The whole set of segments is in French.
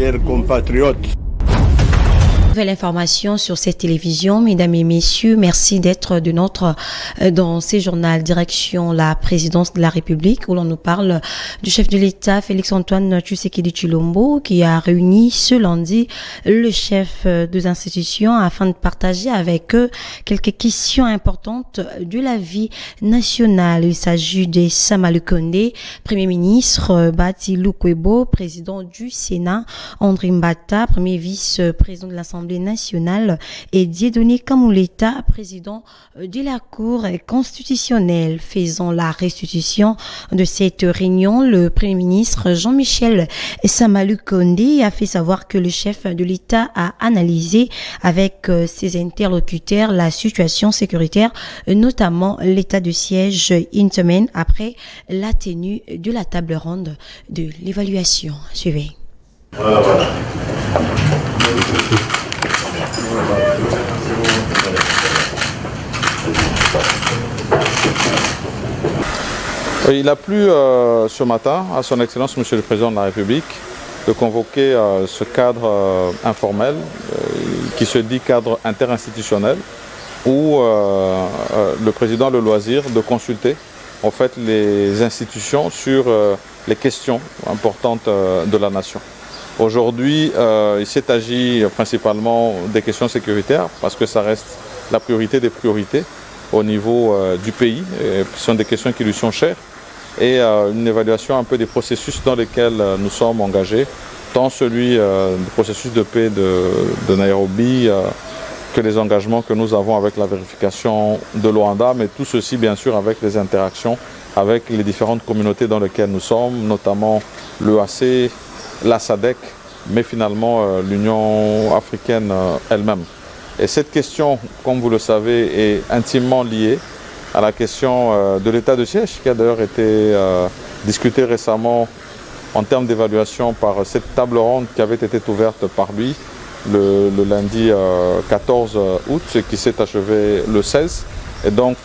chers compatriotes. Nouvelle information sur cette télévision, mesdames et messieurs, merci d'être dans ces journaux direction la présidence de la République où l'on nous parle du chef de l'État Félix-Antoine Tshisekedi Tshilombo qui a réuni ce lundi le chef des institutions afin de partager avec eux quelques questions importantes de la vie nationale. Il s'agit de Sama Lukonde, Premier ministre, Bati Lukwebo, président du Sénat, André Mbata, premier vice-président de l'Assemblée nationale et Dieudonné Kamuleta, président de la Cour constitutionnelle. Faisant la restitution de cette réunion, le Premier ministre Jean-Michel Sama Lukonde a fait savoir que le chef de l'État a analysé avec ses interlocuteurs la situation sécuritaire, notamment l'état de siège une semaine après la tenue de la table ronde de l'évaluation. Suivez. Voilà. Il a plu ce matin à son Excellence Monsieur le Président de la République de convoquer ce cadre informel qui se dit cadre interinstitutionnel où le Président a le loisir de consulter en fait les institutions sur les questions importantes de la nation. Aujourd'hui, il s'est agi principalement des questions sécuritaires parce que ça reste la priorité des priorités au niveau du pays. Ce sont des questions qui lui sont chères et une évaluation un peu des processus dans lesquels nous sommes engagés, tant celui du processus de paix de Nairobi que les engagements que nous avons avec la vérification de Luanda, mais tout ceci bien sûr avec les interactions avec les différentes communautés dans lesquelles nous sommes, notamment l'EAC, la SADC, mais finalement l'Union africaine elle-même. Et cette question, comme vous le savez, est intimement liée à la question de l'état de siège, qui a d'ailleurs été discutée récemment en termes d'évaluation par cette table ronde qui avait été ouverte par lui le lundi 14 août, ce qui s'est achevé le 16. Et donc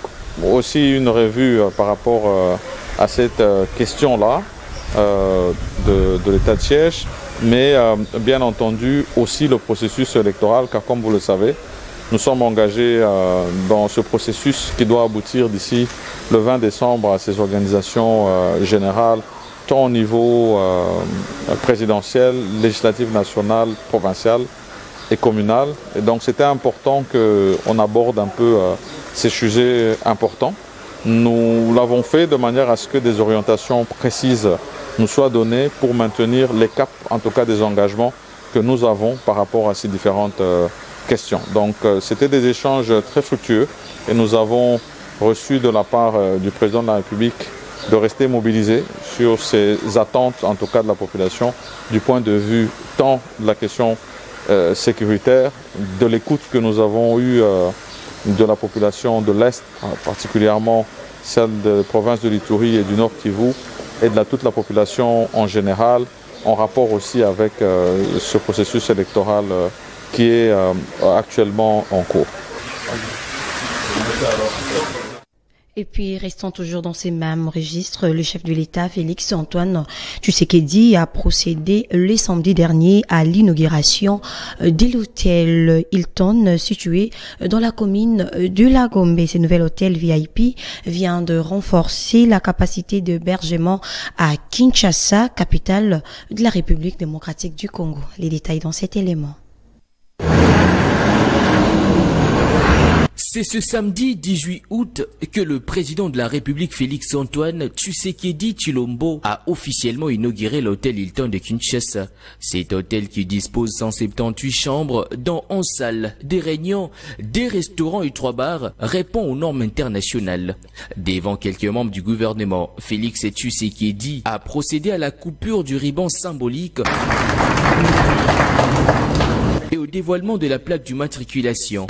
aussi une revue par rapport à cette question-là de l'état de siège, mais bien entendu aussi le processus électoral, car comme vous le savez, nous sommes engagés dans ce processus qui doit aboutir d'ici le 20 décembre à ces organisations générales, tant au niveau présidentiel, législatif national, provincial et communal. Et donc c'était important qu'on aborde un peu ces sujets importants. Nous l'avons fait de manière à ce que des orientations précises nous soient données pour maintenir les caps, en tout cas des engagements que nous avons par rapport à ces différentes questions. Donc c'était des échanges très fructueux et nous avons reçu de la part du président de la République de rester mobilisé sur ces attentes, en tout cas de la population, du point de vue tant de la question sécuritaire, de l'écoute que nous avons eue de la population de l'Est, particulièrement celle des provinces de l'Ituri et du Nord Kivu, et de toute la population en général, en rapport aussi avec ce processus électoral qui est actuellement en cours. Et puis, restant toujours dans ces mêmes registres, le chef de l'État, Félix-Antoine Tshisekedi, a procédé le samedi dernier à l'inauguration de l'hôtel Hilton situé dans la commune de La Gombe. Ce nouvel hôtel VIP vient de renforcer la capacité d'hébergement à Kinshasa, capitale de la République démocratique du Congo. Les détails dans cet élément. C'est ce samedi 18 août que le président de la République Félix-Antoine Tshisekedi Tshilombo a officiellement inauguré l'hôtel Hilton de Kinshasa. Cet hôtel qui dispose 178 chambres, dont 11 salles, des réunions, des restaurants et 3 bars, répond aux normes internationales. Devant quelques membres du gouvernement, Félix Tshisekedi a procédé à la coupure du ruban symbolique et au dévoilement de la plaque d'immatriculation.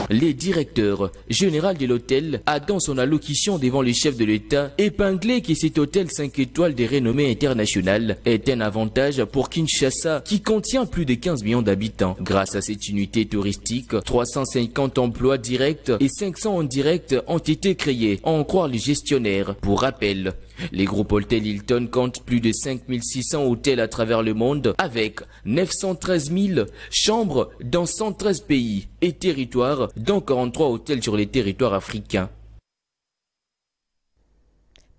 Les directeurs généraux de l'hôtel a dans son allocution devant le chef de l'État épinglé que cet hôtel 5 étoiles de renommée internationale est un avantage pour Kinshasa qui contient plus de 15 millions d'habitants. Grâce à cette unité touristique, 350 emplois directs et 500 indirects ont été créés, en croire les gestionnaires. Pour rappel, Les groupes hôtels Hilton comptent plus de 5600 hôtels à travers le monde avec 913 000 chambres dans 113 pays et territoires, dont 43 hôtels sur les territoires africains.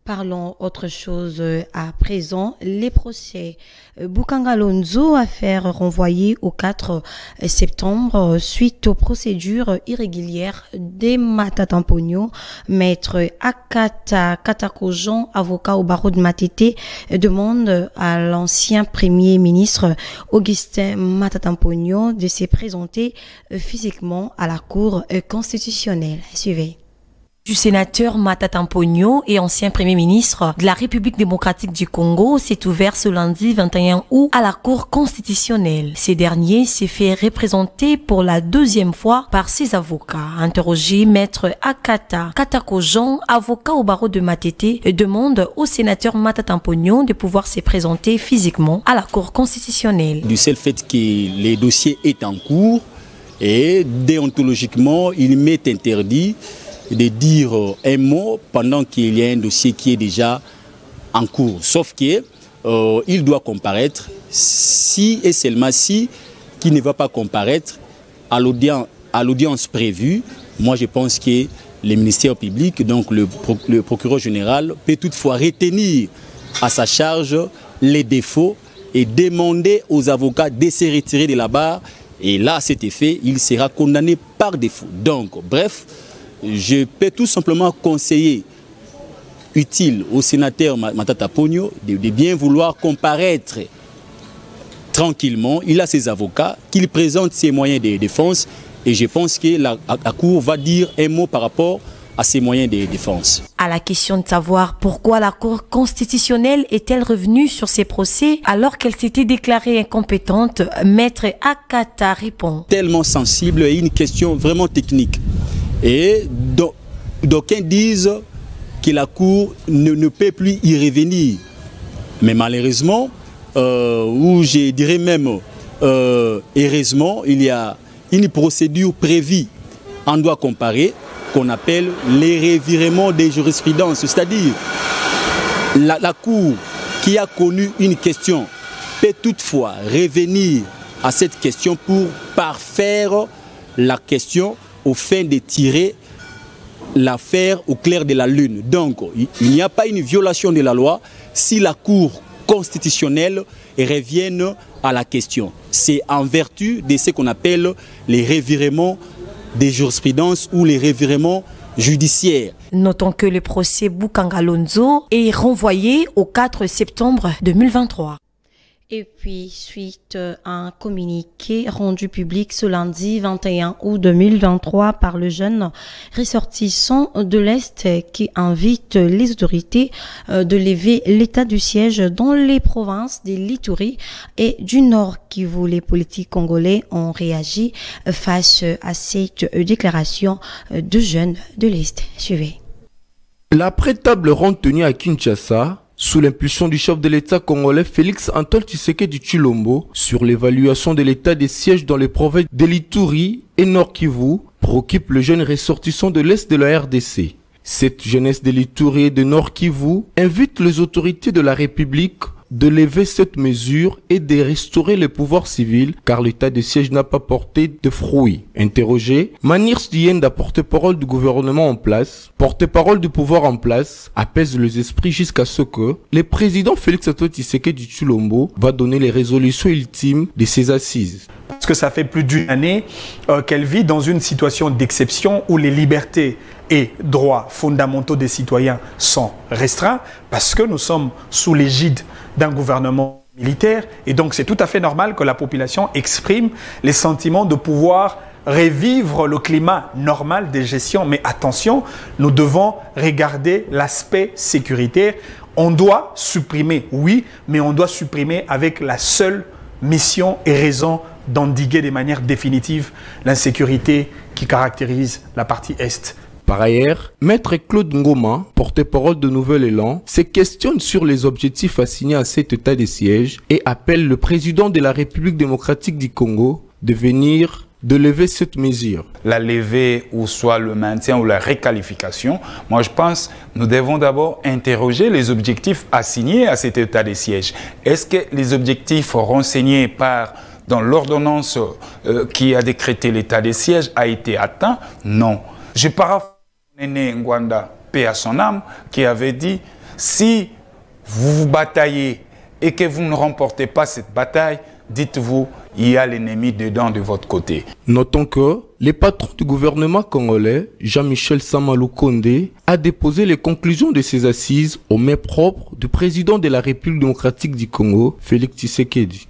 Parlons autre chose à présent. Les procès Bukanga Lonzo, affaire renvoyée au 4 septembre suite aux procédures irrégulières des Matata Mponyo. Maître Akata Katakojan, avocat au barreau de Matete, demande à l'ancien premier ministre Augustin Matata Mponyo de se présenter physiquement à la Cour constitutionnelle. Suivez. Du sénateur Matata Mponyo et ancien premier ministre de la République démocratique du Congo s'est ouvert ce lundi 21 août à la Cour constitutionnelle. Ces derniers s'est fait représenter pour la deuxième fois par ses avocats. Interrogé, maître Akata Katakojan, avocat au barreau de Matete, demande au sénateur Matata Mponyo de pouvoir se présenter physiquement à la Cour constitutionnelle. Du seul fait que les dossiers est en cours et déontologiquement, il m'est interdit de dire un mot pendant qu'il y a un dossier qui est déjà en cours. Sauf que il doit comparaître si et seulement si qu'il ne va pas comparaître à l'audience prévue. Moi, je pense que le ministère public, donc le procureur général, peut toutefois retenir à sa charge les défauts et demander aux avocats de se retirer de la barre. Et là, à cet effet, il sera condamné par défaut. Donc, bref, je peux tout simplement conseiller utile au sénateur Matata Mponyo de bien vouloir comparaître tranquillement. Il a ses avocats, qu'il présente ses moyens de défense et je pense que la Cour va dire un mot par rapport à ses moyens de défense. À la question de savoir pourquoi la Cour constitutionnelle est-elle revenue sur ces procès alors qu'elle s'était déclarée incompétente, maître Akata répond. Tellement sensible et une question vraiment technique. Et d'aucuns disent que la Cour ne peut plus y revenir. Mais malheureusement, ou je dirais même heureusement, il y a une procédure prévue. On doit comparer, qu'on appelle les revirements des jurisprudences. C'est-à-dire, la Cour qui a connu une question peut toutefois revenir à cette question pour parfaire la question au fin de tirer l'affaire au clair de la lune. Donc, il n'y a pas une violation de la loi si la Cour constitutionnelle revient à la question. C'est en vertu de ce qu'on appelle les revirements des jurisprudences ou les revirements judiciaires. Notons que le procès Bukanga Lonzo est renvoyé au 4 septembre 2023. Et puis, suite à un communiqué rendu public ce lundi 21 août 2023 par le jeune ressortissant de l'Est qui invite les autorités de lever l'état du siège dans les provinces de l'Ituri et du Nord Kivu. Les politiques congolais ont réagi face à cette déclaration de jeunes de l'Est. Suivez. L'après-table ronde tenue à Kinshasa sous l'impulsion du chef de l'État congolais Félix Antoine Tshisekedi Tshilombo sur l'évaluation de l'état des sièges dans les provinces de l'Ituri et Nord Kivu préoccupe le jeune ressortissant de l'Est de la RDC. Cette jeunesse de l'Ituri et de Nord Kivu invite les autorités de la République de lever cette mesure et de restaurer le pouvoir civil car l'état de siège n'a pas porté de fruits. Interrogé, Manir Stienda, porte-parole du gouvernement en place, porte-parole du pouvoir en place, apaise les esprits jusqu'à ce que le président Félix Antoine Tshisekedi Tshilombo va donner les résolutions ultimes de ses assises. Parce que ça fait plus d'une année qu'elle vit dans une situation d'exception où les libertés et droits fondamentaux des citoyens sont restreints parce que nous sommes sous l'égide d'un gouvernement militaire et donc c'est tout à fait normal que la population exprime les sentiments de pouvoir revivre le climat normal de gestion. Mais attention, nous devons regarder l'aspect sécuritaire. On doit supprimer, oui, mais on doit supprimer avec la seule mission et raison d'endiguer de manière définitive l'insécurité qui caractérise la partie Est. Par ailleurs, Maître Claude Ngoma, porte-parole de Nouvel Élan, se questionne sur les objectifs assignés à cet état de siège et appelle le président de la République démocratique du Congo de venir de lever cette mesure. La levée ou soit le maintien ou la réqualification, moi je pense que nous devons d'abord interroger les objectifs assignés à cet état de siège. Est-ce que les objectifs renseignés dans l'ordonnance qui a décrété l'état de siège a été atteint? Non. Je paraphrase Néné Ngwanda, paix à son âme, qui avait dit « Si vous vous bataillez et que vous ne remportez pas cette bataille, dites-vous, il y a l'ennemi dedans de votre côté. » Notons que le patron du gouvernement congolais, Jean-Michel Sama Lukonde, a déposé les conclusions de ses assises aux mains propres du président de la République démocratique du Congo, Félix Tshisekedi.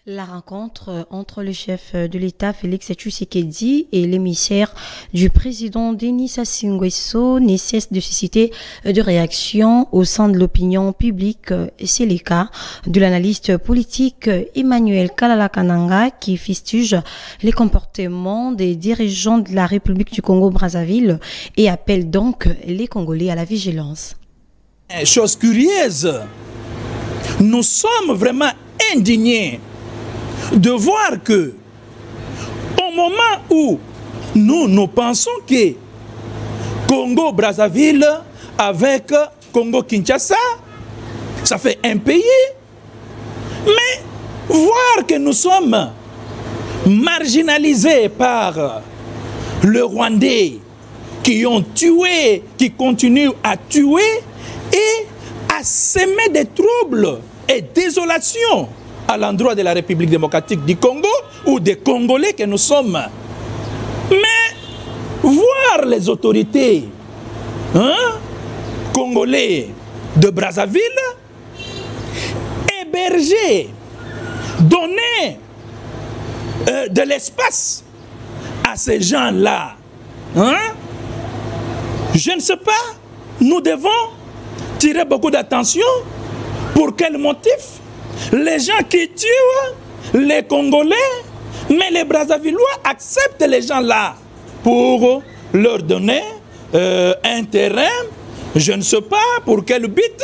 La rencontre entre le chef de l'État, Félix Tshisekedi, et l'émissaire du président Denis Sassou Nguesso ne cesse de susciter de réactions au sein de l'opinion publique. C'est le cas de l'analyste politique Emmanuel Kalala Kananga qui fustige les comportements des dirigeants de la République du Congo-Brazzaville et appelle donc les Congolais à la vigilance. Chose curieuse, nous sommes vraiment indignés de voir que au moment où nous pensons que Congo-Brazzaville avec Congo-Kinshasa, ça fait un pays, mais voir que nous sommes marginalisés par le Rwandais qui ont tué, qui continuent à tuer et à semer des troubles et désolation à l'endroit de la République démocratique du Congo ou des Congolais que nous sommes. Mais voir les autorités congolais de Brazzaville héberger, donner de l'espace à ces gens-là, je ne sais pas, nous devons tirer beaucoup d'attention. Pour quel motif? Les gens qui tuent les Congolais, mais les Brazzavillois acceptent les gens-là pour leur donner un terrain, je ne sais pas pour quel but.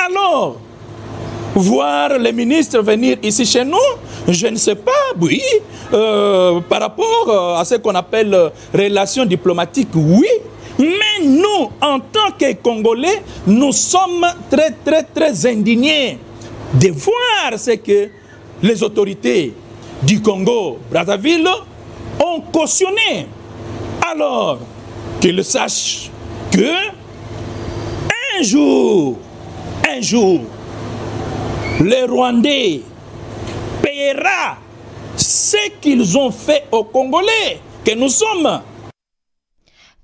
Alors, voir les ministres venir ici chez nous, je ne sais pas, oui, par rapport à ce qu'on appelle relations diplomatiques, oui. Mais nous, en tant que Congolais, nous sommes très indignés de voir ce que les autorités du Congo-Brazzaville ont cautionné. Alors, qu'ils sachent que un jour, les Rwandais paiera ce qu'ils ont fait aux Congolais que nous sommes.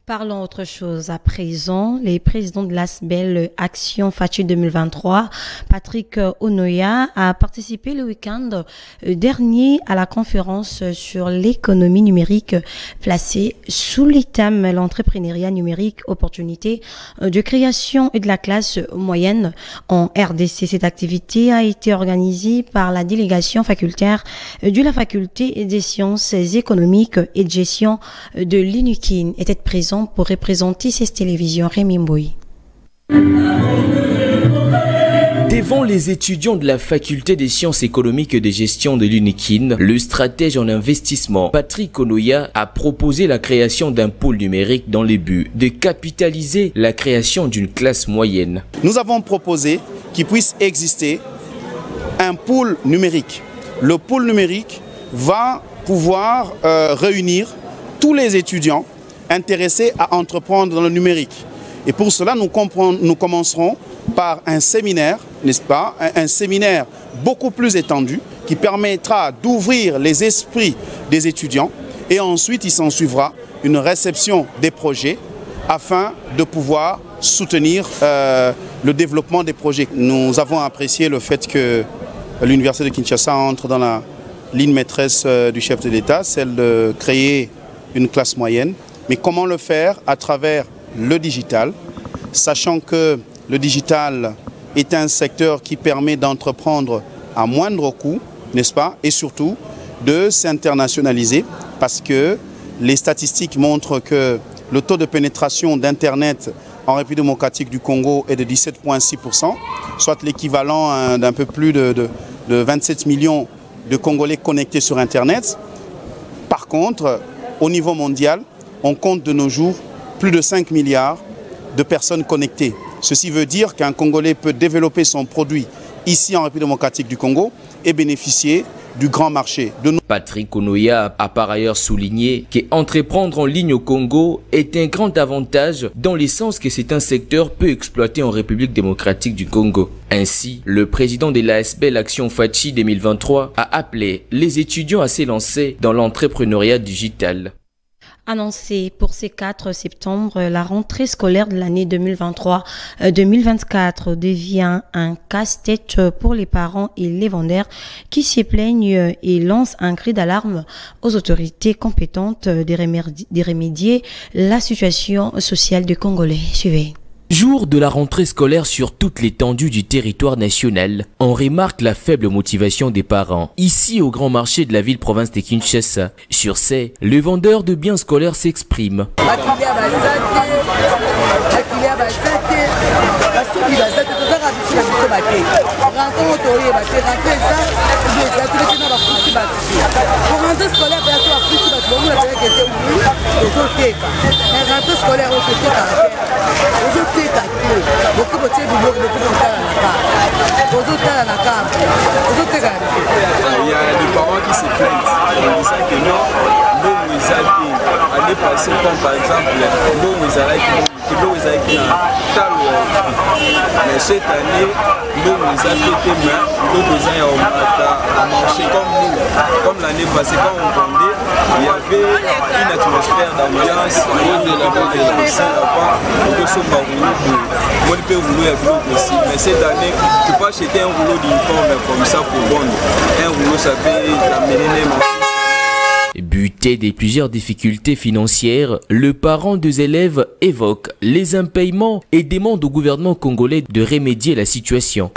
Parlons autre chose à présent. Les présidents de l'ASBEL Action FATU 2023, Patrick Onoya, a participé le week-end dernier à la conférence sur l'économie numérique placée sous le thème l'entrepreneuriat numérique, opportunité de création et de la classe moyenne en RDC. Cette activité a été organisée par la délégation facultaire de la faculté des sciences économiques et de gestion de l'UNIKIN. Était présent pour représenter cette télévision Rémi Mboui. Devant les étudiants de la faculté des sciences économiques et de gestion de l'UNIKIN, le stratège en investissement Patrick Onoya a proposé la création d'un pôle numérique dans le but de capitaliser la création d'une classe moyenne. Nous avons proposé qu'il puisse exister un pôle numérique. Le pôle numérique va pouvoir réunir tous les étudiants intéressés à entreprendre dans le numérique. Et pour cela, nous commencerons par un séminaire, n'est-ce pas, un séminaire beaucoup plus étendu qui permettra d'ouvrir les esprits des étudiants et ensuite il s'en suivra une réception des projets afin de pouvoir soutenir le développement des projets. Nous avons apprécié le fait que l'Université de Kinshasa entre dans la ligne maîtresse du chef de l'État, celle de créer une classe moyenne. Mais comment le faire? À travers le digital, sachant que le digital est un secteur qui permet d'entreprendre à moindre coût, n'est-ce pas? Et surtout de s'internationaliser parce que les statistiques montrent que le taux de pénétration d'Internet en République démocratique du Congo est de 17,6%, soit l'équivalent d'un peu plus de 27 millions de Congolais connectés sur Internet. Par contre, au niveau mondial, on compte de nos jours plus de 5 milliards de personnes connectées. Ceci veut dire qu'un Congolais peut développer son produit ici en République démocratique du Congo et bénéficier du grand marché. Patrick Onoya a par ailleurs souligné qu'entreprendre en ligne au Congo est un grand avantage dans le sens que c'est un secteur peu exploité en République démocratique du Congo. Ainsi, le président de l'ASBL Action Fachi 2023 a appelé les étudiants à s'élancer dans l'entrepreneuriat digital. Annoncé pour ce 4 septembre, la rentrée scolaire de l'année 2023-2024 devient un casse-tête pour les parents et les vendeurs qui s'y plaignent et lancent un cri d'alarme aux autorités compétentes de remédier la situation sociale du Congolais. Suivez. Jour de la rentrée scolaire sur toute l'étendue du territoire national, on remarque la faible motivation des parents. Ici, au grand marché de la ville-province de Kinshasa, sur ce, le vendeur de biens scolaires s'exprime. Il y a des parents qui se plaignent en disant que non, l'année passée, comme par exemple, mais cette année, nous a fait main, nous a marché comme nous. Comme l'année passée, quand on vendait, il y avait une atmosphère d'ambiance, mais cette année, tu peux acheter un rouleau d'uniforme comme ça pour vendre. Un rouleau, ça peut amener les marchés. Buté de plusieurs difficultés financières, le parent des élèves évoque les impayements et demande au gouvernement congolais de remédier à la situation.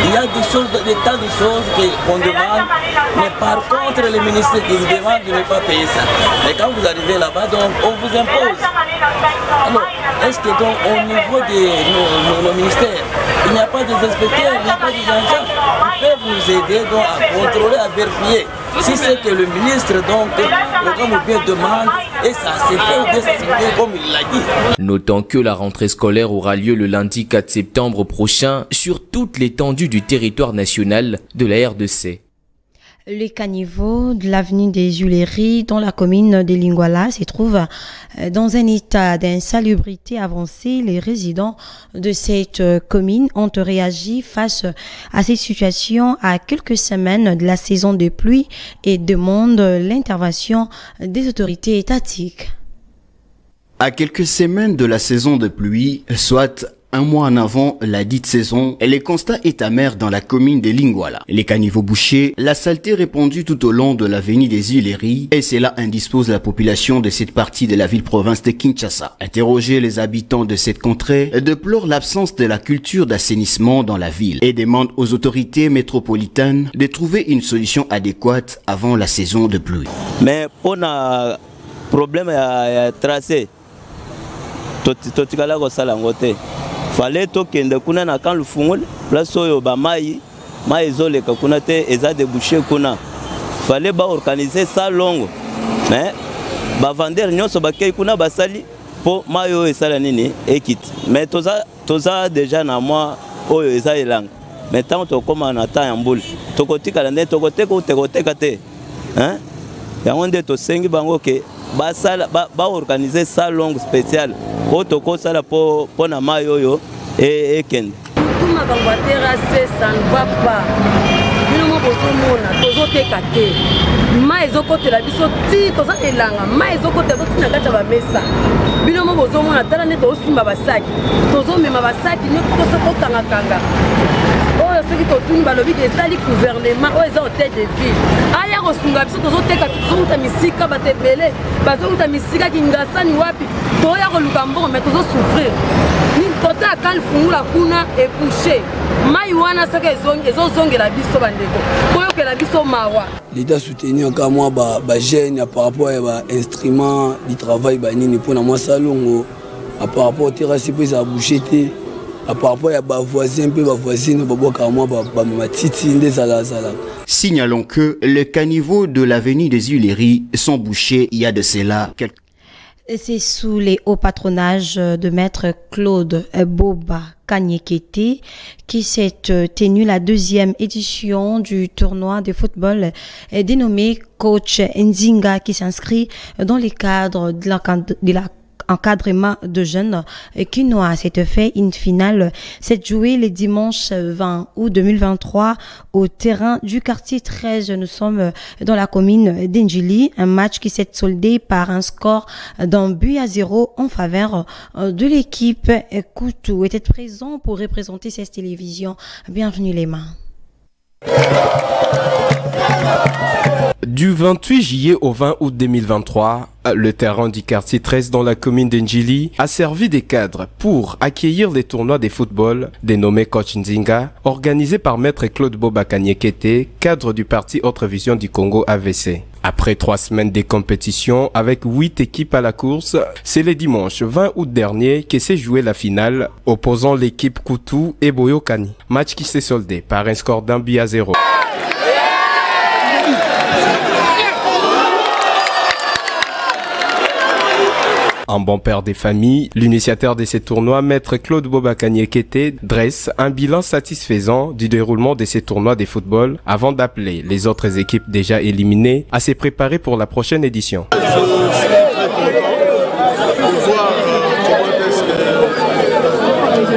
Il y a des tas de choses qu'on demande, mais par contre le ministre qui demande de ne pas payer ça. Mais quand vous arrivez là-bas, donc on vous impose. Alors, est-ce que donc au niveau de nos ministères, il n'y a pas des inspecteurs, il n'y a pas des agents qui peuvent nous aider donc à contrôler, à vérifier si c'est que le ministre donc comme bien demande et ça s'est fait ou bien ça s'est fait comme il l'a dit. Notons que la rentrée scolaire aura lieu le lundi 4 septembre prochain sur toute l'étendue du territoire national de la RDC. Les caniveaux de l'avenue des Huileries dans la commune de Lingwala se trouvent dans un état d'insalubrité avancée. Les résidents de cette commune ont réagi face à cette situation à quelques semaines de la saison de pluie et demandent l'intervention des autorités étatiques. À quelques semaines de la saison de pluie, soit un mois en avant la dite saison, le constat est amer dans la commune de Lingwala. Les caniveaux bouchés, la saleté répandue tout au long de l'avenue des Huileries, et cela indispose la population de cette partie de la ville-province de Kinshasa. Interroger les habitants de cette contrée déplore l'absence de la culture d'assainissement dans la ville et demande aux autorités métropolitaines de trouver une solution adéquate avant la saison de pluie. Mais on a problème à tracer. Totikala ko sala ngote. Fallait tokende kuna na kan lufungule place oyo ba mai ezoleka kuna te eza débouché kuna. Fallait ba organiser ça longo. Mais ba vendre nyonso ba kei kuna basali po mai oyo esala nini ekiti. Mais toza déjà na moi oyo eza elanga. Mais tant to koma na ta yambuli. Tokotikala nde tokoteka te. Hein? Yango nde to sengi bango ke ba organiser ça longue spécial. Otoko sala po na mai oyo ekende. Tuma bango terrasse ça ne va pas. Bino mo bozomona tozoteka te. Mai ezokotela biso ti toza elanga. Mai ezokotela tina kata ba mesa. Bino mo bozomona tala ne tosimba basaki. Tozomema basaki ne tokanga kanga. Oyo soki totuni balobi ke ezali gouvernement oyo eza hôtel de ville aya kosunga biso tozoteka tozokuta misika bato ebele bazokuta misika kingasani wapi toya koluka mbongo me tozosouffrir tota aka lifungula kuna ebouche mai wana soki ezozongela biso bandeko koyokela biso mawa l'état soutenir ka moi bagene par rapport à bainstrument du travail banini mpona mwa salongo par rapport au terrasse mpe eza bouche te par rapport à bavoisin mpe bavoisine babwaka mwa bamatiti nde ezalazala. Signalons que les caniveaux de l'avenue des Huileries sont bouchés il y a de cela quelques... C'est sous les hauts patronages de maître Claude Boba Kanyekete qui s'est tenu la 2e édition du tournoi de football dénommé Coach Nzinga qui s'inscrit dans les cadres de l'encadrement de jeunes quinois. S'est fait une finale s'est jouée le dimanche 20 août 2023 au terrain du quartier 13. Nous sommes dans la commune d'Indjili. Un match qui s'est soldé par un score d'1-0 en faveur de l'équipe. Koutou était présent pour représenter cette télévision. Bienvenue les mains. Du 28 juillet au 20 août 2023, le terrain du quartier 13 dans la commune d'Indjili a servi de cadre pour accueillir les tournois de football dénommés Coach Nzinga, organisé par maître Claude Boba Kanyekete, cadre du parti Autre Vision du Congo AVC. Après 3 semaines de compétition avec 8 équipes à la course, c'est le dimanche 20 août dernier que s'est jouée la finale opposant l'équipe Koutou et Boyokani. Match qui s'est soldé par un score d'1-0. En bon père des familles, l'initiateur de ces tournois, maître Claude Boba Kanyekete, dresse un bilan satisfaisant du déroulement de ces tournois de football avant d'appeler les autres équipes déjà éliminées à se préparer pour la prochaine édition. Je suis très content de voir comment est-ce que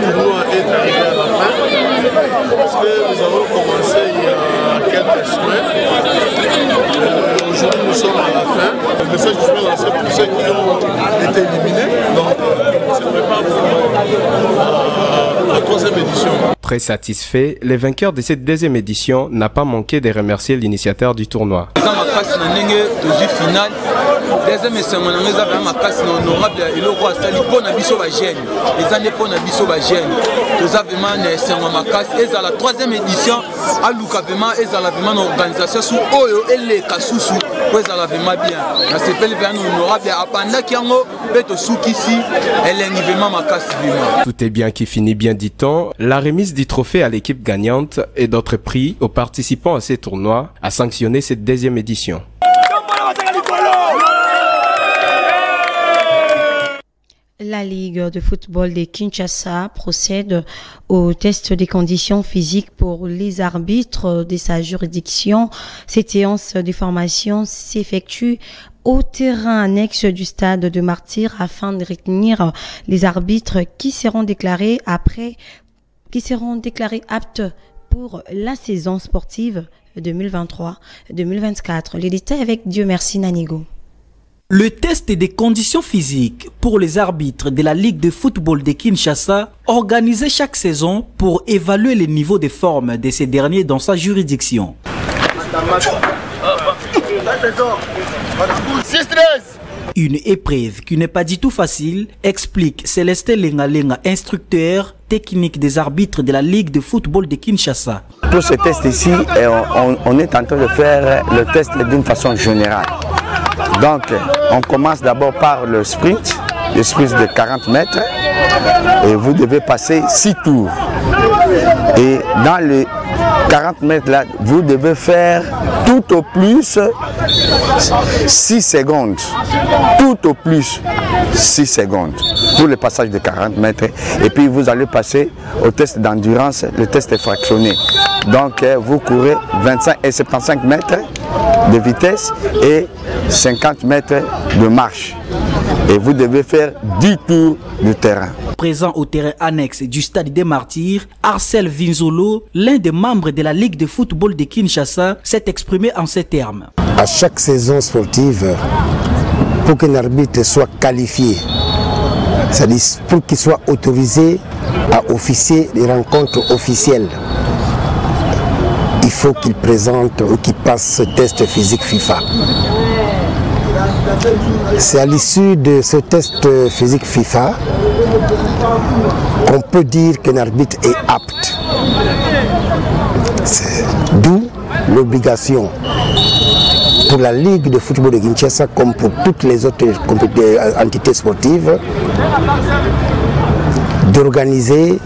le tournoi est arrivé à la fin, parce que nous avons commencé il y a quelques semaines. Aujourd'hui, nous sommes à la fin. Le message que je vais lancer pour ceux qui ont été éliminés, donc c'est prépare pour la 3e édition. Très satisfait, les vainqueurs de cette 2e édition n'a pas manqué de remercier l'initiateur du tournoi. Deuxième édition, on a ma classe honorable et le roi Sali pour na biso ba jeune. Les années pour na biso ba jeune. Nous avons c'est ma classe et à la 3e édition à Lucavema et à la vraiment organisation sous Oyo et les Kasusu. Ouais ça la vraiment bien. Na s'appelle bien honorable à Panda Kiango beto Sukisi elle est vraiment ma classe vraiment. Tout est bien qui finit bien dit-on. La remise du trophée à l'équipe gagnante et d'autres prix aux participants à ces tournois a sanctionné cette 2e édition. La Ligue de football de Kinshasa procède au test des conditions physiques pour les arbitres de sa juridiction. Cette séance de formation s'effectue au terrain annexe du stade de Martyr afin de retenir les arbitres qui seront déclarés aptes pour la saison sportive 2023-2024. Les détails avec Dieu merci Nanigo. Le test des conditions physiques pour les arbitres de la Ligue de football de Kinshasa, organisé chaque saison pour évaluer le niveau de forme de ces derniers dans sa juridiction. Une épreuve qui n'est pas du tout facile, explique Célestin Lengalenga, instructeur technique des arbitres de la Ligue de football de Kinshasa. Pour ce test ici, on est en train de faire le test d'une façon générale. Donc, on commence d'abord par le sprint de 40 mètres et vous devez passer 6 tours. Et dans les 40 mètres là, vous devez faire tout au plus 6 secondes. Tout au plus 6 secondes pour le passage de 40 mètres. Et puis vous allez passer au test d'endurance, le test est fractionné. Donc vous courez 25 et 75 mètres de vitesse et 50 mètres de marche. Et vous devez faire 10 tours du terrain. Présent au terrain annexe du stade des Martyrs, Arcel Vinzolo, l'un des membres de la Ligue de football de Kinshasa, s'est exprimé en ces termes. À chaque saison sportive, pour qu'un arbitre soit qualifié, c'est-à-dire pour qu'il soit autorisé à officier des rencontres officielles, faut qu'ils présentent ou qu'ils passent ce test physique FIFA. C'est à l'issue de ce test physique FIFA qu'on peut dire qu'un arbitre est apte. D'où l'obligation pour la Ligue de football de Kinshasa, comme pour toutes les autres entités sportives, d'organiser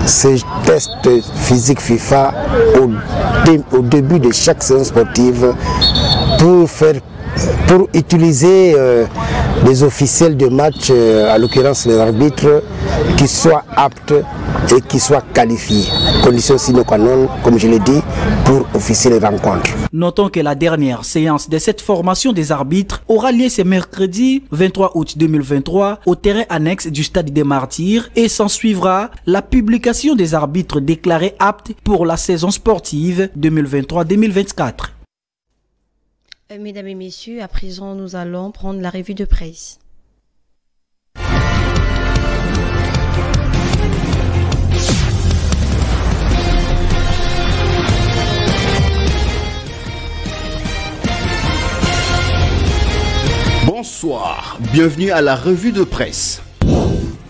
ce test physique FIFA au début de chaque saison sportive pour utiliser des officiels de match, à l'occurrence les arbitres, qui soient aptes et qui soient qualifiés. Condition sine qua non, comme je l'ai dit, pour officier les rencontres. Notons que la dernière séance de cette formation des arbitres aura lieu ce mercredi 23 août 2023 au terrain annexe du Stade des Martyrs et s'en suivra la publication des arbitres déclarés aptes pour la saison sportive 2023-2024. Mesdames et messieurs, à présent nous allons prendre la revue de presse. Bonsoir, bienvenue à la revue de presse.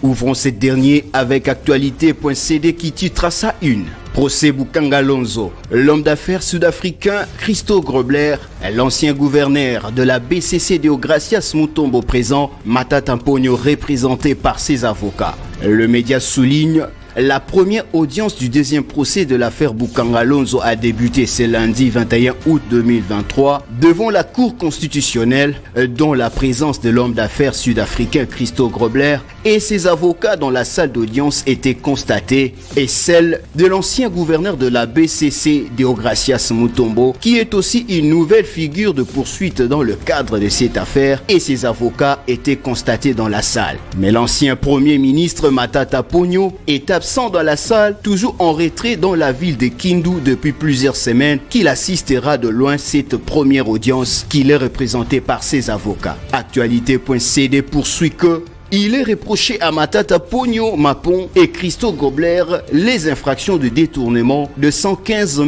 Ouvrons cette dernière avec actualité.cd qui titre à sa une. Procès Bukanga Lonzo, l'homme d'affaires sud-africain Christo Grobler, l'ancien gouverneur de la BCC Deogracias Mutombo présent, Matata Mponyo représenté par ses avocats. Le média souligne: la première audience du deuxième procès de l'affaire Bukanga Lonzo a débuté ce lundi 21 août 2023 devant la Cour constitutionnelle, dont la présence de l'homme d'affaires sud-africain Christo Grobler et ses avocats dans la salle d'audience était constatée, et celle de l'ancien gouverneur de la BCC Deogracias Mutombo, qui est aussi une nouvelle figure de poursuite dans le cadre de cette affaire, et ses avocats étaient constatés dans la salle. Mais l'ancien premier ministre Matata Mponyo est absent dans la salle, toujours en retrait dans la ville de Kindu depuis plusieurs semaines, qu'il assistera de loin cette première audience qu'il est représenté par ses avocats. Actualité.cd poursuit que il est reproché à Matata Mponyo Mapon et Christo Grobler les infractions de détournement de 115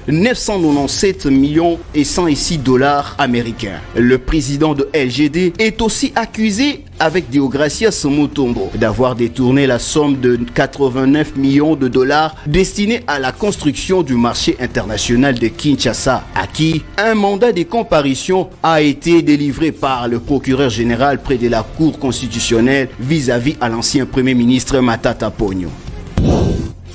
997 millions et 106 dollars américains. Le président de LGD est aussi accusé avec Deogracias Mutombo d'avoir détourné la somme de 89 millions de dollars destinés à la construction du marché international de Kinshasa, à qui un mandat de comparution a été délivré par le procureur général près de la Cour constitutionnelle vis-à-vis à l'ancien premier ministre Matata Mponyo.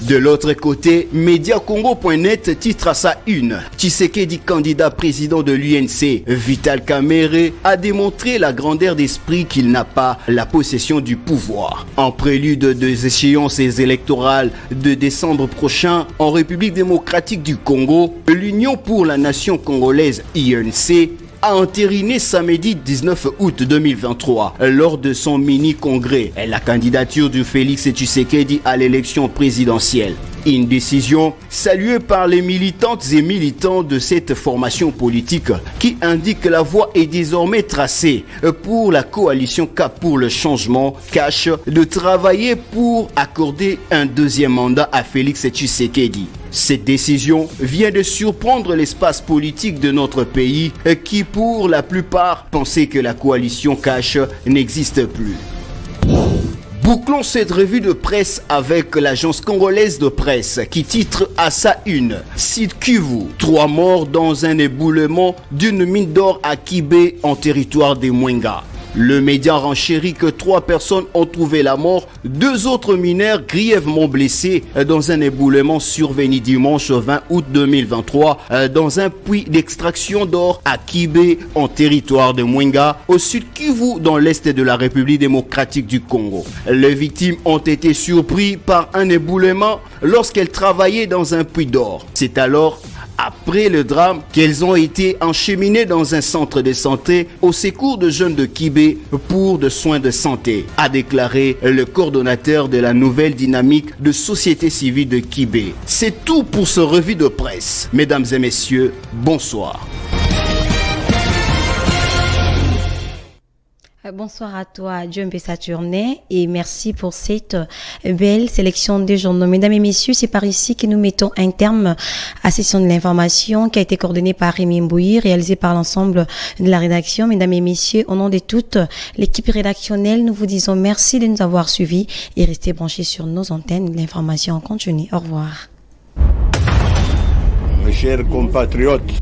De l'autre côté, Mediacongo.net titre à sa une: Tshisekedi, candidat président de l'UNC, Vital Kamerhe, a démontré la grandeur d'esprit qu'il n'a pas la possession du pouvoir. En prélude des échéances électorales de décembre prochain en République démocratique du Congo, l'Union pour la nation congolaise UNC a entériné samedi 19 août 2023 lors de son mini-congrès la candidature de Félix Tshisekedi à l'élection présidentielle. Une décision saluée par les militantes et militants de cette formation politique qui indique que la voie est désormais tracée pour la coalition Cap pour le changement cache de travailler pour accorder un deuxième mandat à Félix Tshisekedi. Cette décision vient de surprendre l'espace politique de notre pays qui pour la plupart pensaient que la coalition cache n'existe plus. Bouclons cette revue de presse avec l'agence congolaise de presse qui titre à sa une: Site Kivu, 3 morts dans un éboulement d'une mine d'or à Kibé en territoire des Mwenga. Le média renchérit que 3 personnes ont trouvé la mort, 2 autres mineurs grièvement blessés dans un éboulement survenu dimanche 20 août 2023 dans un puits d'extraction d'or à Kibé en territoire de Mwenga au sud Kivu dans l'est de la République démocratique du Congo. Les victimes ont été surpris par un éboulement lorsqu'elles travaillaient dans un puits d'or. C'est alors après le drame qu'elles ont été encheminées dans un centre de santé au secours de jeunes de Kibé pour de soins de santé, a déclaré le coordonnateur de la nouvelle dynamique de société civile de Kibé. C'est tout pour ce revue de presse. Mesdames et messieurs, bonsoir. Bonsoir à toi, Djembe Saturné, et merci pour cette belle sélection des journaux. Mesdames et messieurs, c'est par ici que nous mettons un terme à cette session de l'information qui a été coordonnée par Rémi Mbouyi, réalisée par l'ensemble de la rédaction. Mesdames et messieurs, au nom de toute l'équipe rédactionnelle, nous vous disons merci de nous avoir suivis et restez branchés sur nos antennes. L'information continue. Au revoir. Mes chers compatriotes,